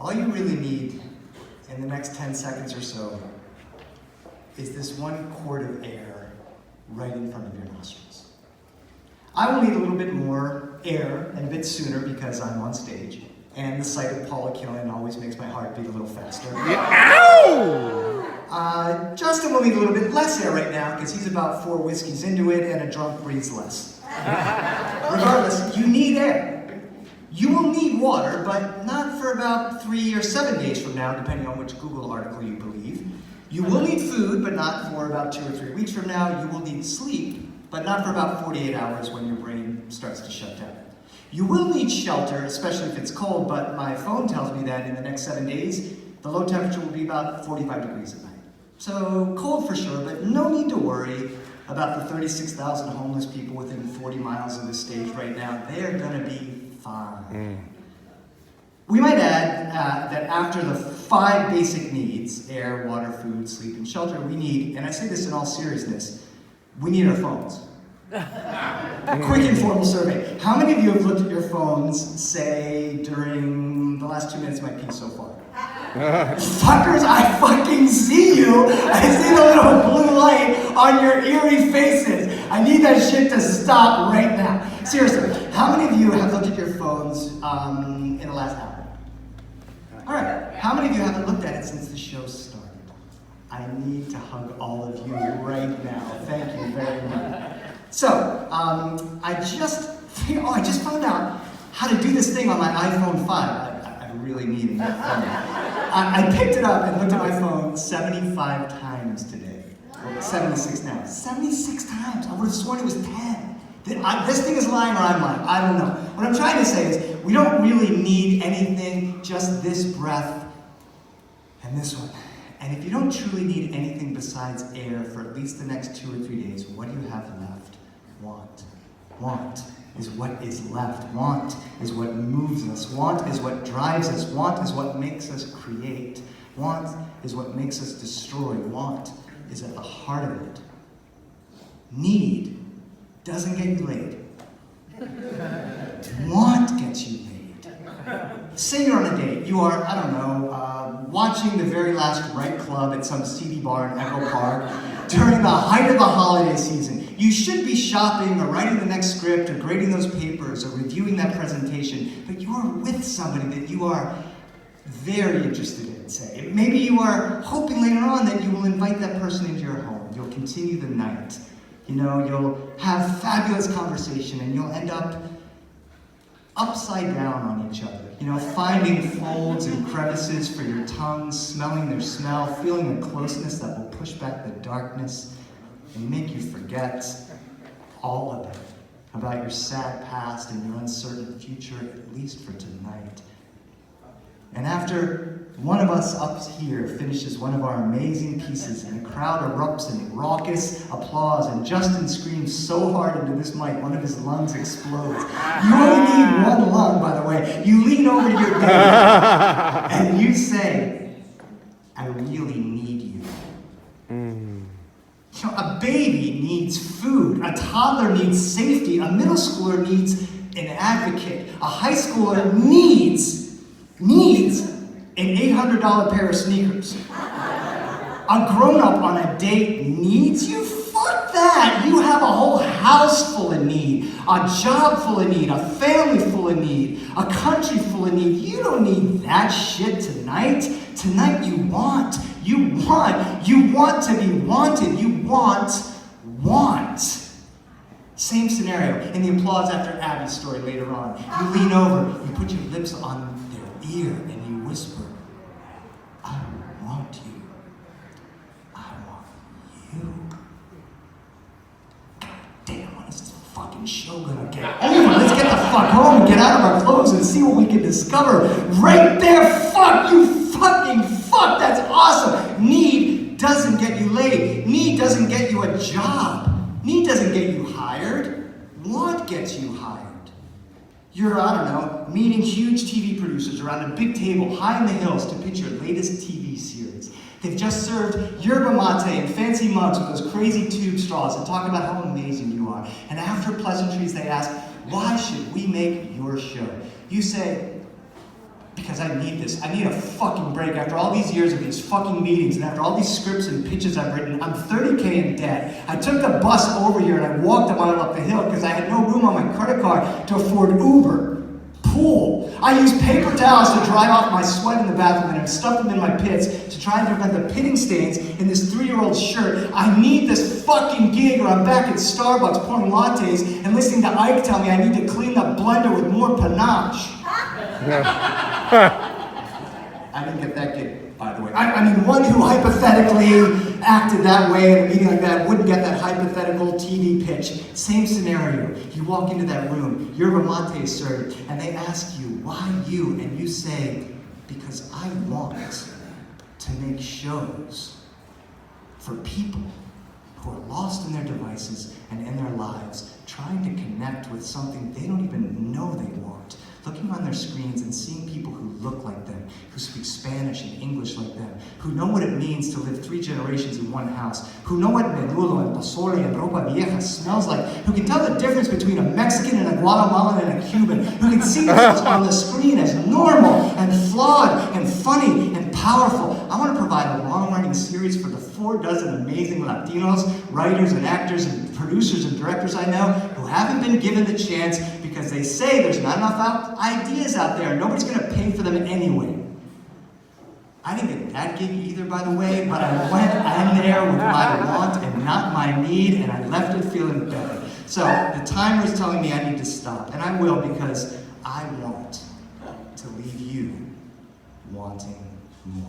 All you really need in the next 10 seconds or so is this 1 quart of air right in front of your nostrils. I will need a little bit more air and a bit sooner because I'm on stage, and the sight of Paula Killen always makes my heart beat a little faster. Ow! Justin will need a little bit less air right now because he's about 4 whiskeys into it and a drunk breathes less. Regardless, you need air. You will need water, but not for about 3 or 7 days from now, depending on which Google article you believe. You will need food, but not for about 2 or 3 weeks from now. You will need sleep, but not for about 48 hours when your brain starts to shut down. You will need shelter, especially if it's cold, but my phone tells me that in the next 7 days, the low temperature will be about 45 degrees at night. So cold for sure, but no need to worry about the 36,000 homeless people within 40 miles of the stage right now. They're gonna be fine. We might add that after the 5 basic needs, air, water, food, sleep, and shelter, we need, and I say this in all seriousness, we need our phones. A quick informal survey. How many of you have looked at your phones, say, during the last 2 minutes of my piece so far? Fuckers, I fucking see you! I see the little blue light on your eerie faces! I need that shit to stop right now. Seriously, how many of you have looked at your phones in the last hour? Alright, how many of you haven't looked at it since the show started? I need to hug all of you right now. Thank you very much. So, I just found out how to do this thing on my iPhone 5. I really need that phone. I picked it up and looked at my phone 75 times today. 76 now. 76 times. I would have sworn it was 10. This thing is lying or I'm lying. I don't know. What I'm trying to say is we don't really need anything, just this breath and this one. And if you don't truly need anything besides air for at least the next 2 or 3 days, what do you have left? Want. Want is what is left. Want is what moves us. Want is what drives us. Want is what makes us create. Want is what makes us destroy. Want is at the heart of it. Need doesn't get you laid. Want gets you laid. Say you're on a date. You are, I don't know, watching the very last right club at some seedy bar in Echo Park during the height of the holiday season. You should be shopping or writing the next script or grading those papers or reviewing that presentation, but you are with somebody that you are very interested in, say. Maybe you are hoping later on that you will invite that person into your home. You'll continue the night. You know, you'll have fabulous conversation and you'll end up upside down on each other. You know, finding folds and crevices for your tongue, smelling their smell, feeling a closeness that will push back the darkness and make you forget all of it, about your sad past and your uncertain future, at least for tonight. And after one of us up here finishes one of our amazing pieces and the crowd erupts in raucous applause and Justin screams so hard into this mic, one of his lungs explodes. You only need one lung, by the way. You lean over to your baby and you say, I really need you. You know, a baby needs food, a toddler needs safety, a middle schooler needs an advocate, a high schooler needs an $800 pair of sneakers. A grown-up on a date needs you? Fuck that! You have a whole house full of need, a job full of need, a family full of need, a country full of need. You don't need that shit tonight. Tonight you want to be wanted. You want. Same scenario in the applause after Abby's story later on. You lean over, you put your lips on their ear, and you whisper, I want you. I want you. God damn, when is this fucking show gonna get over? Let's get the fuck home and get out of our clothes and see what we can discover. Right there, fuck you fucking fuck, that's awesome. Need doesn't get you laid. Need doesn't get you a job. Need doesn't get you hired. Want gets you hired. You're, I don't know, meeting huge TV producers around a big table high in the hills to pitch your latest TV series. They've just served yerba mate and fancy mugs with those crazy tube straws and talk about how amazing you are. And after pleasantries, they ask, why should we make your show? You say, because I need this. I need a fucking break after all these years of these fucking meetings and after all these scripts and pitches I've written. I'm 30K in debt. I took the bus over here and I walked a mile up the hill because I had no room on my credit card to afford Uber. Pool. I used paper towels to dry off my sweat in the bathroom and I've stuffed them in my pits to try and prevent the pitting stains in this 3-year-old shirt. I need this fucking gig or I'm back at Starbucks pouring lattes and listening to Ike tell me I need to clean the blender with more panache. I didn't get that gig, by the way. I mean, one who hypothetically acted that way in a meeting like that wouldn't get that hypothetical TV pitch. Same scenario. You walk into that room, your latte is served, and they ask you, why you? And you say, because I want to make shows for people who are lost in their devices and in their lives, trying to connect with something they don't even know they want. Looking on their screens and seeing people who look like them, who speak Spanish and English like them, who know what it means to live 3 generations in one house, who know what menudo and pozole and ropa vieja smells like, who can tell the difference between a Mexican and a Guatemalan and a Cuban, who can see themselves on the screen as normal and flawed and funny and powerful. I want to provide a long-running series for the 4 dozen amazing Latinos, writers and actors and producers and directors I know who haven't been given the chance because they say there's not enough ideas out there and nobody's going to pay for them anyway. I didn't get that gig either, by the way, but I went in there with my want and not my need, and I left it feeling better. So the timer is telling me I need to stop, and I will because I want to leave you wanting more.